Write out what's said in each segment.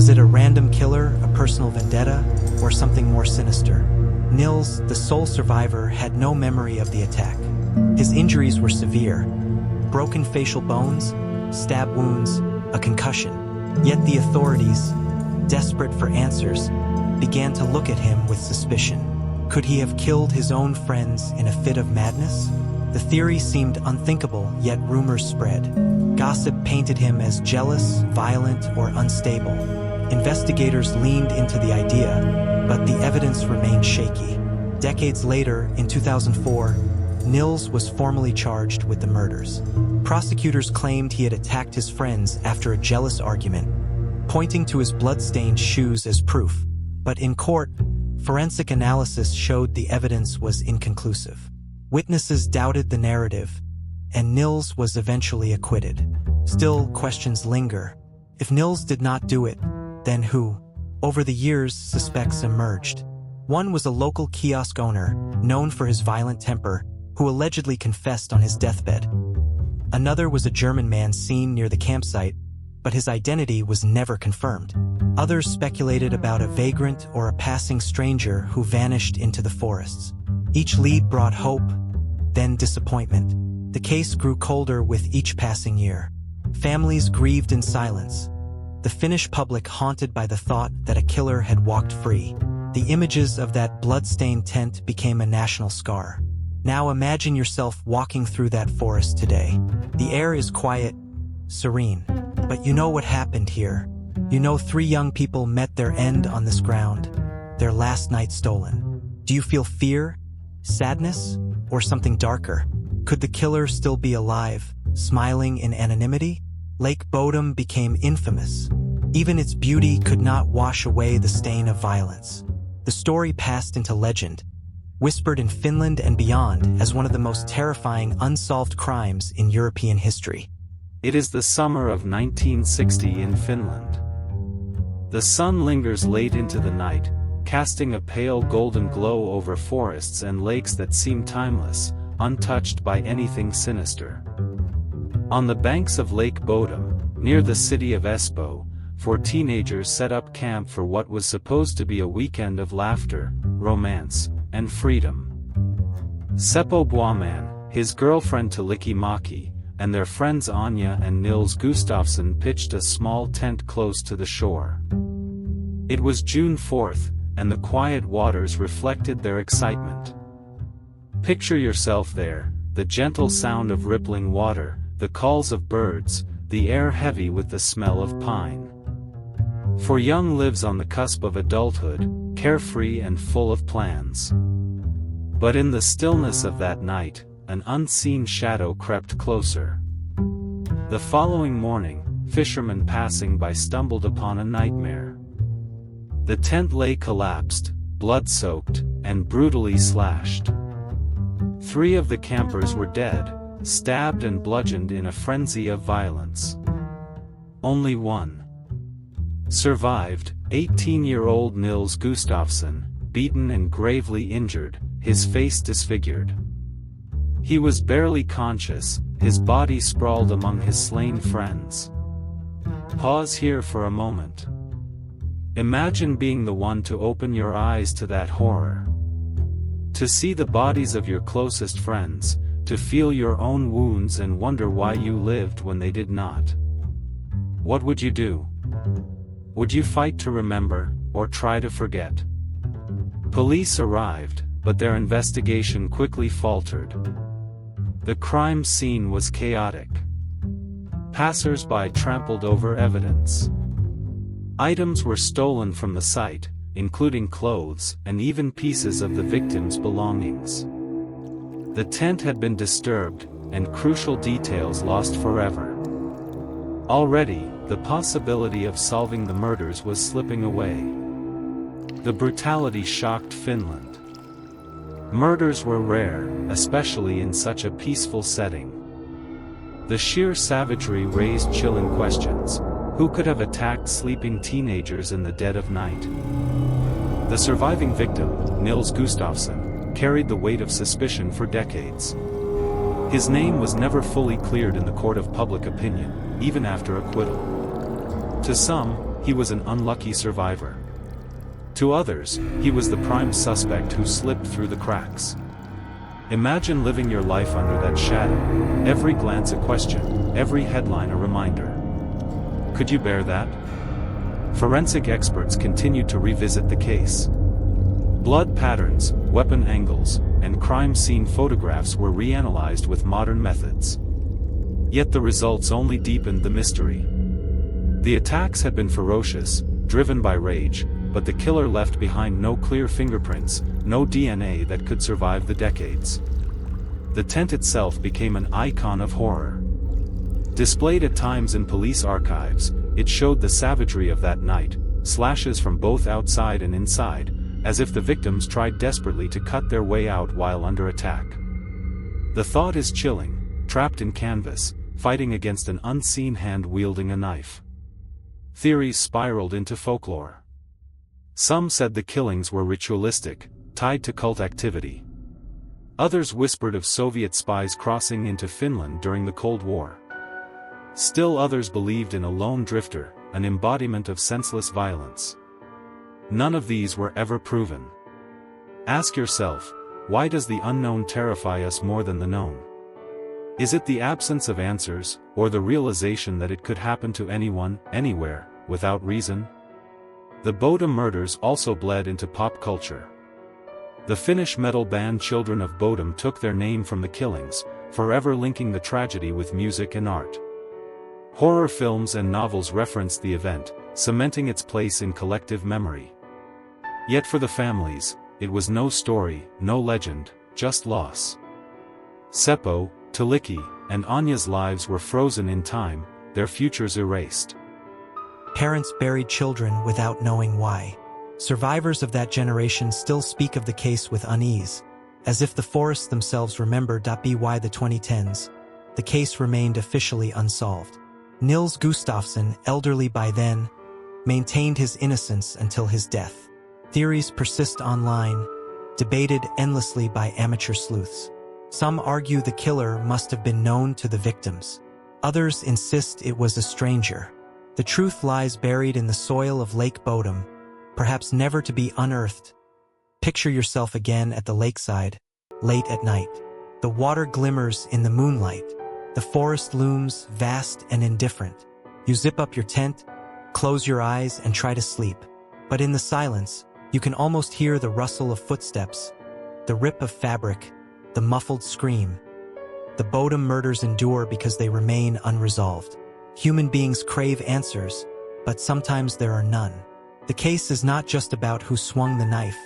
Was it a random killer, a personal vendetta, or something more sinister? Nils, the sole survivor, had no memory of the attack. His injuries were severe: broken facial bones, stab wounds, a concussion. Yet the authorities, desperate for answers, began to look at him with suspicion. Could he have killed his own friends in a fit of madness? The theory seemed unthinkable, yet rumors spread. Gossip painted him as jealous, violent, or unstable. Investigators leaned into the idea, but the evidence remained shaky. Decades later, in 2004, Nils was formally charged with the murders. Prosecutors claimed he had attacked his friends after a jealous argument, pointing to his blood-stained shoes as proof. But in court, forensic analysis showed the evidence was inconclusive. Witnesses doubted the narrative, and Nils was eventually acquitted. Still, questions linger. If Nils did not do it, then who? Over the years, suspects emerged. One was a local kiosk owner, known for his violent temper, who allegedly confessed on his deathbed. Another was a German man seen near the campsite, but his identity was never confirmed. Others speculated about a vagrant or a passing stranger who vanished into the forests. Each lead brought hope, then disappointment. The case grew colder with each passing year. Families grieved in silence, the Finnish public haunted by the thought that a killer had walked free. The images of that blood-stained tent became a national scar. Now imagine yourself walking through that forest today. The air is quiet, serene. But you know what happened here. You know 3 young people met their end on this ground, their last night stolen. Do you feel fear, sadness, or something darker? Could the killer still be alive, smiling in anonymity? Lake Bodom became infamous. Even its beauty could not wash away the stain of violence. The story passed into legend, whispered in Finland and beyond as one of the most terrifying unsolved crimes in European history. It is the summer of 1960 in Finland. The sun lingers late into the night, casting a pale golden glow over forests and lakes that seem timeless, untouched by anything sinister. On the banks of Lake Bodom, near the city of Espoo, 4 teenagers set up camp for what was supposed to be a weekend of laughter, romance, and freedom. Seppo Boisman, his girlfriend Taliki Maki, and their friends Anya and Nils Gustafsson pitched a small tent close to the shore. It was June 4th, and the quiet waters reflected their excitement. Picture yourself there, the gentle sound of rippling water, the calls of birds, the air heavy with the smell of pine. For young lives on the cusp of adulthood, carefree and full of plans. But in the stillness of that night, an unseen shadow crept closer. The following morning, fishermen passing by stumbled upon a nightmare. The tent lay collapsed, blood-soaked, and brutally slashed. 3 of the campers were dead, stabbed and bludgeoned in a frenzy of violence. Only one survived, 18-year-old Nils Gustafsson, beaten and gravely injured, his face disfigured. He was barely conscious, his body sprawled among his slain friends. Pause here for a moment. Imagine being the one to open your eyes to that horror. To see the bodies of your closest friends, to feel your own wounds and wonder why you lived when they did not. What would you do? Would you fight to remember, or try to forget? Police arrived, but their investigation quickly faltered. The crime scene was chaotic. Passers-by trampled over evidence. Items were stolen from the site, including clothes and even pieces of the victims' belongings. The tent had been disturbed, and crucial details lost forever. Already, the possibility of solving the murders was slipping away. The brutality shocked Finland. Murders were rare, especially in such a peaceful setting. The sheer savagery raised chilling questions. Who could have attacked sleeping teenagers in the dead of night? The surviving victim, Nils Gustafsson, carried the weight of suspicion for decades. His name was never fully cleared in the court of public opinion, even after acquittal. To some, he was an unlucky survivor. To others, he was the prime suspect who slipped through the cracks. Imagine living your life under that shadow, every glance a question, every headline a reminder. Could you bear that? Forensic experts continued to revisit the case. Blood patterns, weapon angles, and crime scene photographs were reanalyzed with modern methods. Yet the results only deepened the mystery. The attacks had been ferocious, driven by rage, but the killer left behind no clear fingerprints, no DNA that could survive the decades. The tent itself became an icon of horror. Displayed at times in police archives, it showed the savagery of that night, slashes from both outside and inside, as if the victims tried desperately to cut their way out while under attack. The thought is chilling, trapped in canvas, fighting against an unseen hand wielding a knife. Theories spiraled into folklore. Some said the killings were ritualistic, tied to cult activity. Others whispered of Soviet spies crossing into Finland during the Cold War. Still others believed in a lone drifter, an embodiment of senseless violence. None of these were ever proven. Ask yourself, why does the unknown terrify us more than the known? Is it the absence of answers, or the realization that it could happen to anyone, anywhere, without reason? The Bodom murders also bled into pop culture. The Finnish metal band Children of Bodom took their name from the killings, forever linking the tragedy with music and art. Horror films and novels referenced the event, cementing its place in collective memory. Yet for the families, it was no story, no legend, just loss. Seppo, Taliki, and Anya's lives were frozen in time, their futures erased. Parents buried children without knowing why. Survivors of that generation still speak of the case with unease, as if the forests themselves remember. By the 2010s, the case remained officially unsolved. Nils Gustafsson, elderly by then, maintained his innocence until his death. Theories persist online, debated endlessly by amateur sleuths. Some argue the killer must have been known to the victims. Others insist it was a stranger. The truth lies buried in the soil of Lake Bodom, perhaps never to be unearthed. Picture yourself again at the lakeside, late at night. The water glimmers in the moonlight. The forest looms vast and indifferent. You zip up your tent, close your eyes, and try to sleep. But in the silence, you can almost hear the rustle of footsteps, the rip of fabric, the muffled scream. The Bodom murders endure because they remain unresolved. Human beings crave answers, but sometimes there are none. The case is not just about who swung the knife.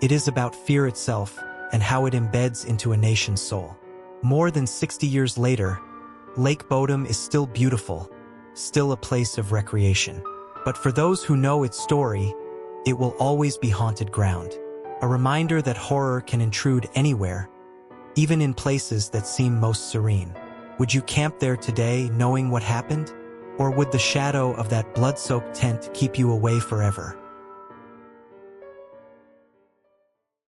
It is about fear itself and how it embeds into a nation's soul. More than 60 years later, Lake Bodom is still beautiful, still a place of recreation. But for those who know its story, it will always be haunted ground. A reminder that horror can intrude anywhere, even in places that seem most serene. Would you camp there today knowing what happened? Or would the shadow of that blood-soaked tent keep you away forever?